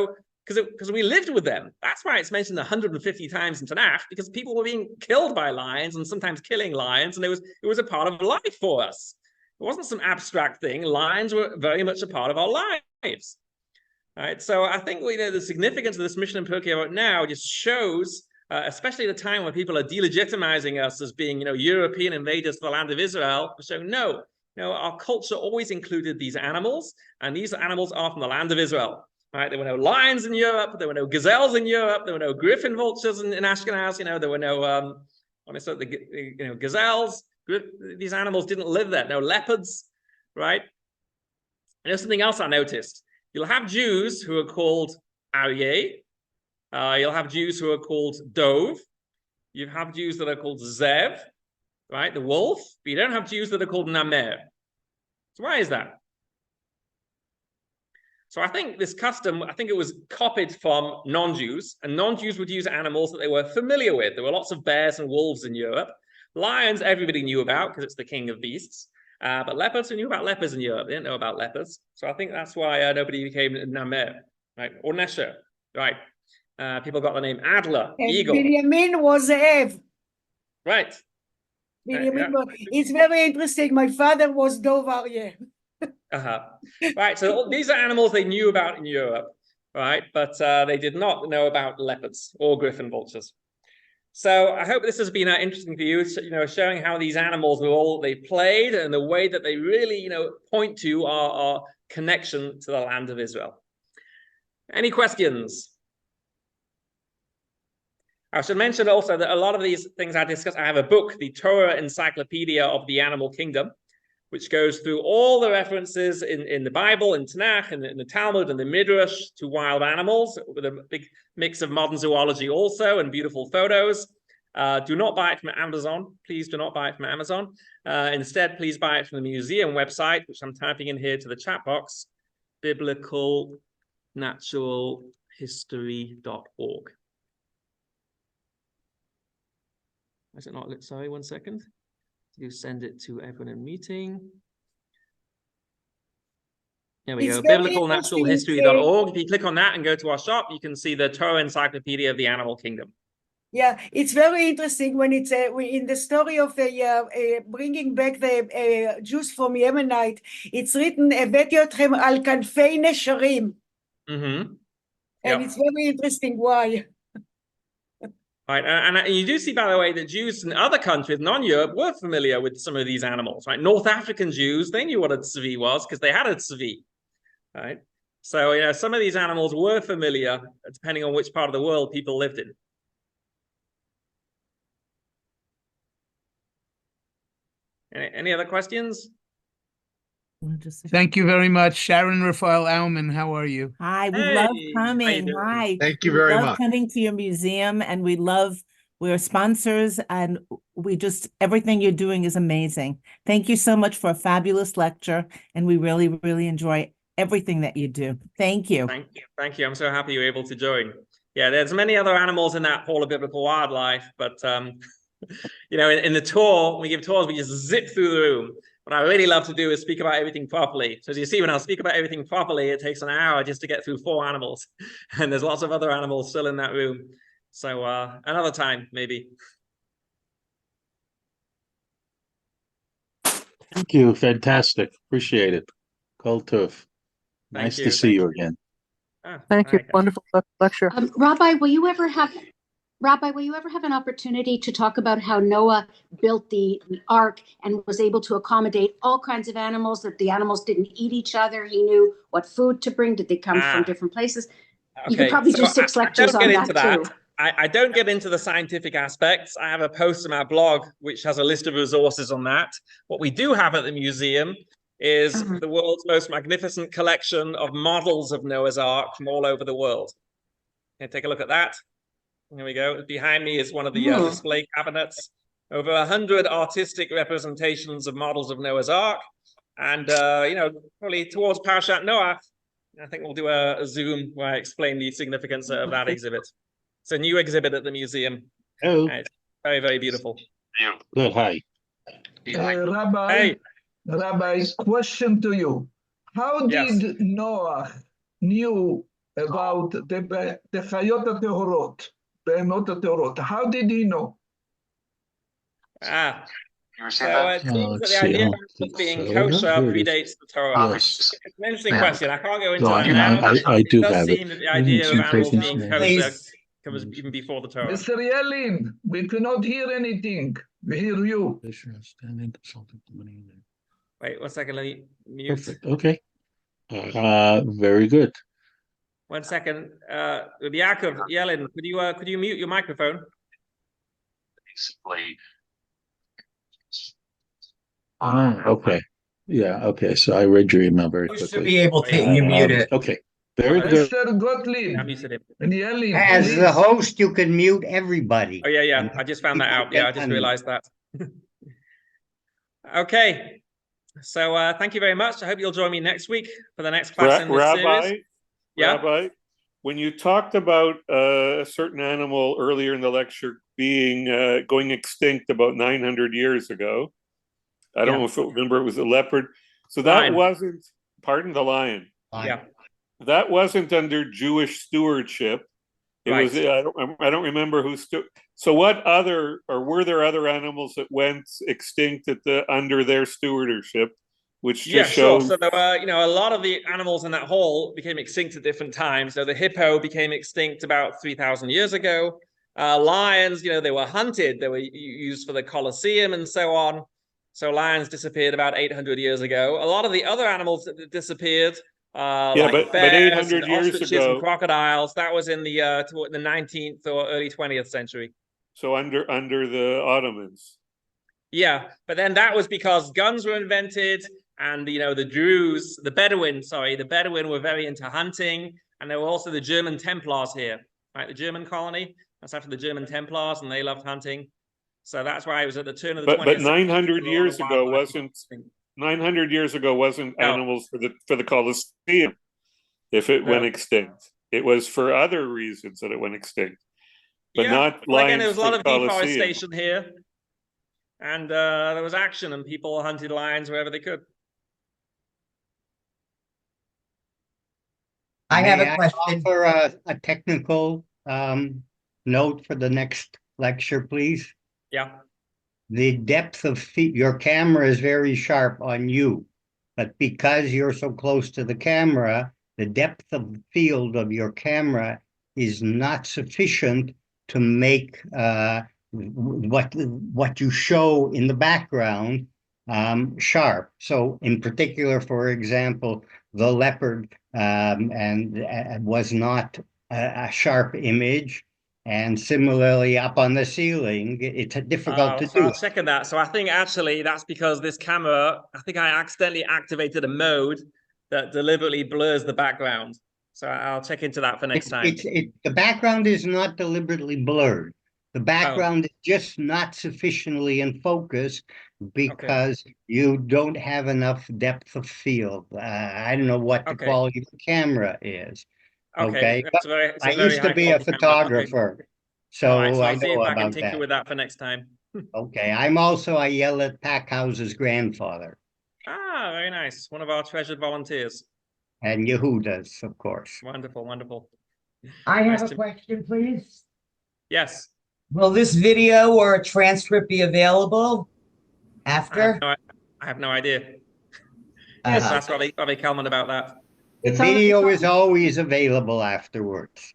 because we lived with them. That's why it's mentioned 150 times in Tanakh, because people were being killed by lions and sometimes killing lions, and it was a part of life for us. It wasn't some abstract thing. Lions were very much a part of our lives. All right, so I think the significance of this Mishnah in Pery Aot now just shows, especially at a time when people are delegitimizing us as being, European invaders to the land of Israel, showing no, our culture always included these animals, and these animals are from the land of Israel. Right, there were no lions in Europe, there were no gazelles in Europe, there were no Griffin vultures in Ashkenaz, there were no, gazelles. These animals didn't live there. No leopards, right? And there's something else I noticed. You'll have Jews who are called Aryeh, You'll have Jews who are called Dove. You have Jews that are called Zev, right? The wolf. But you don't have Jews that are called Namer. So why is that? So I think this custom, I think it was copied from non-Jews, and non-Jews would use animals that they were familiar with. There were lots of bears and wolves in Europe. Lions, everybody knew about because it's the king of beasts. But leopards, who knew about leopards in Europe? They didn't know about leopards. So I think that's why nobody became Namer, right? Or Nesha, right? People got the name Adler, And eagle. Benjamin was Ev. Right. It's very interesting. My father was Dov Aryeh. Right. So these are animals they knew about in Europe, right? But they did not know about leopards or griffin vultures. So I hope this has been interesting for you, showing how these animals were all they played and the way that they really, point to our connection to the land of Israel. Any questions? I should mention also that a lot of these things I discussed, I have a book, the Torah Encyclopedia of the Animal Kingdom, which goes through all the references in the Bible, in Tanakh, and in the Talmud, and the Midrash to wild animals, with a big mix of modern zoology also, and beautiful photos. Do not buy it from Amazon. Please do not buy it from Amazon. Instead, please buy it from the museum website, which I'm typing in here to the chat box, biblicalnaturalhistory.org. Is it not? Sorry, 1 second. You send it to everyone in meeting. There we go, biblicalnaturalhistory.org. If you click on that and go to our shop, you can see the Torah Encyclopedia of the Animal Kingdom. Yeah, it's very interesting when it's in the story of the bringing back the Jews from Yemenite. It's written "Abeti otchem al kanfei nesharim," and it's very interesting why. Right, and you do see, by the way, that Jews in other countries, non-Europe, were familiar with some of these animals, right? North African Jews, they knew what a tzvi was because they had a tzvi, right? So, some of these animals were familiar, depending on which part of the world people lived in. Any other questions? Thank you very much. Sharon Raphael Auman, how are you? Hi, we love coming. Hi. Thank you very much. Love coming to your museum, and we're sponsors, and everything you're doing is amazing. Thank you so much for a fabulous lecture, and we really, really enjoy everything that you do. Thank you. Thank you. I'm so happy you're able to join. Yeah, there's many other animals in that Hall of Biblical Wildlife, but in the tour, when we give tours, we just zip through the room. What I really love to do is speak about everything properly. So as you see, when I speak about everything properly, it takes an hour just to get through 4 animals. And there's lots of other animals still in that room. So another time, maybe. Thank you. Fantastic. Appreciate it. Kol tov. Nice to see you again. Thank you. Wonderful lecture. Rabbi, will you ever have an opportunity to talk about how Noah built the ark and was able to accommodate all kinds of animals, that the animals didn't eat each other? He knew what food to bring. Did they come from different places? Okay. You could probably do 6 lectures on that too. I don't get into the scientific aspects. I have a post on our blog which has a list of resources on that. What we do have at the museum is the world's most magnificent collection of models of Noah's Ark from all over the world. Okay, take a look at that. Here we go. Behind me is one of the display cabinets. Over 100 artistic representations of models of Noah's Ark. And, probably towards Parashat Noah, I think we'll do a Zoom where I explain the significance of that exhibit. It's a new exhibit at the museum. Oh. It's very, very beautiful. Good. Hi. Rabbi, question to you. How did Noah knew about the Chayot HaTehorot, Behemot HaTehorot? How did he know? So it seems that the idea of being kosher predates the Torah. It's an interesting question. I can't go into that now. I do have it. It does seem that the idea of animals being kosher comes even before the Torah. Mr. Yellin, we cannot hear anything. We hear you. Wait 1 second, let me mute. Perfect. Okay. Very good. 1 second. Yaakov, Yellin, could you mute your microphone? Okay. Yeah, okay. So I read your email very quickly. To be able to, you mute it. Okay. Very good. Mr. Gottlieb, I muted him. Nieli, As the please. host, you can mute everybody. Oh, yeah. And I just found that people out. Yeah, I can just unmute. realized that. Okay. So thank you very much. I hope you'll join me next week for the next class in this series. Yeah. Rabbi, when you talked about a certain animal earlier in the lecture being going extinct about 900 years ago, I don't know if remember it was a leopard. So that wasn't, pardon, the lion. Yeah. That wasn't under Jewish stewardship. It was, I don't remember who so what other, or were there other animals that went extinct under their stewardship, which just shows... Sure. So there were, a lot of the animals in that hall became extinct at different times. So the hippo became extinct about 3,000 years ago. Lions, they were hunted. They were used for the Colosseum and so on. So lions disappeared about 800 years ago. A lot of the other animals that disappeared, like bears, 800 years ago, and crocodiles, that was in the 19th or early 20th century. So under the Ottomans. Yeah, but then that was because guns were invented, and the Druze, the Bedouin were very into hunting, and there were also the German Templars here, right? The German colony. That's after the German Templars, and they loved hunting. So that's why it was at the turn of the 20th But century. 900 years ago wasn't 900 years ago wasn't animals for the Colosseum. If it went extinct, it was for other reasons that it went extinct. But not lions. Again, there was a lot of Colosseum. deforestation here, and there was action, and people hunted lions wherever they could. I have a question. For a technical note for the next lecture, please. Yeah. The depth of your camera is very sharp on you, but because you're so close to the camera, the depth of field of your camera is not sufficient to make what you show in the background sharp. So in particular, for example, the leopard was not a sharp image. And similarly, up on the ceiling, it's difficult to do. I'll check on that. So I think actually that's because this camera, I think I accidentally activated a mode that deliberately blurs the background. So I'll check into that for next time. The background is not deliberately blurred. The background is just not sufficiently in focus because you don't have enough depth of field. I don't know what the quality of the camera is. Okay, I used to be a photographer, so I'll I see know if I can about tinker that. with that for next time. Okay, I'm also a Yellet Packhouse's grandfather. Ah, very nice. One of our treasured volunteers. And Yehuda's, of course. Wonderful, wonderful. I have a question, please. Yes. Will this video or a transcript be available after? I have no idea. Yes, that's Rabbi Kalman about that. The video is always available afterwards.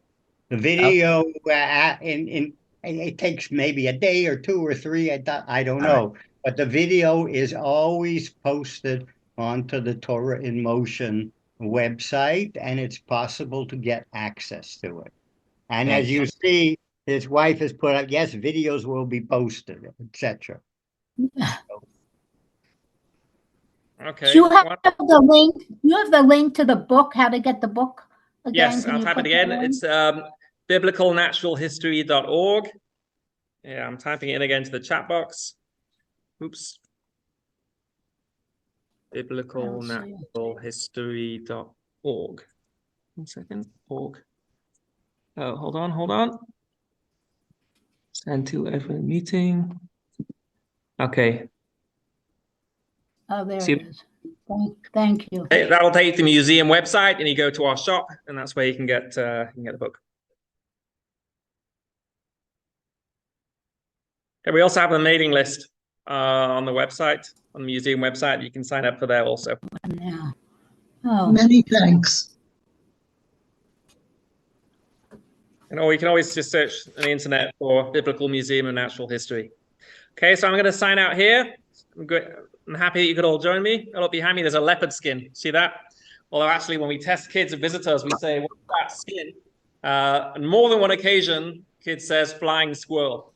The video, it takes maybe a day or 2 or 3, I don't know. But the video is always posted onto the Torah in Motion website, and it's possible to get access to it. And as you see, his wife has put up, yes, videos will be posted, etc. Okay. You have the link. You have the link to the book. How to get the book again? Yes, I'll type it again. It's biblicalnaturalhistory.org. Yeah, I'm typing it in again to the chat box. Oops. Biblicalnaturalhistory.org. 1 second. Org. Oh, hold on. Send to every meeting. Okay. Oh, there it is. Thank you. That'll take you to the museum website, and you go to our shop, and that's where you can get the book. Okay, we also have a mailing list on the website, on the museum website. You can sign up for there also. Yeah. Oh. Many thanks. And or you can always just search on the internet for Biblical Museum of Natural History. Okay, so I'm going to sign out here. I'm happy that you could all join me. Look behind me, there's a leopard skin. See that? Although actually, when we test kids and visitors, we say, what's that skin? On more than one occasion, kid says flying squirrel.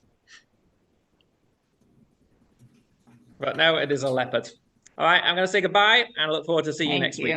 But no, it is a leopard. All right, I'm going to say goodbye, and I look forward to seeing you next week.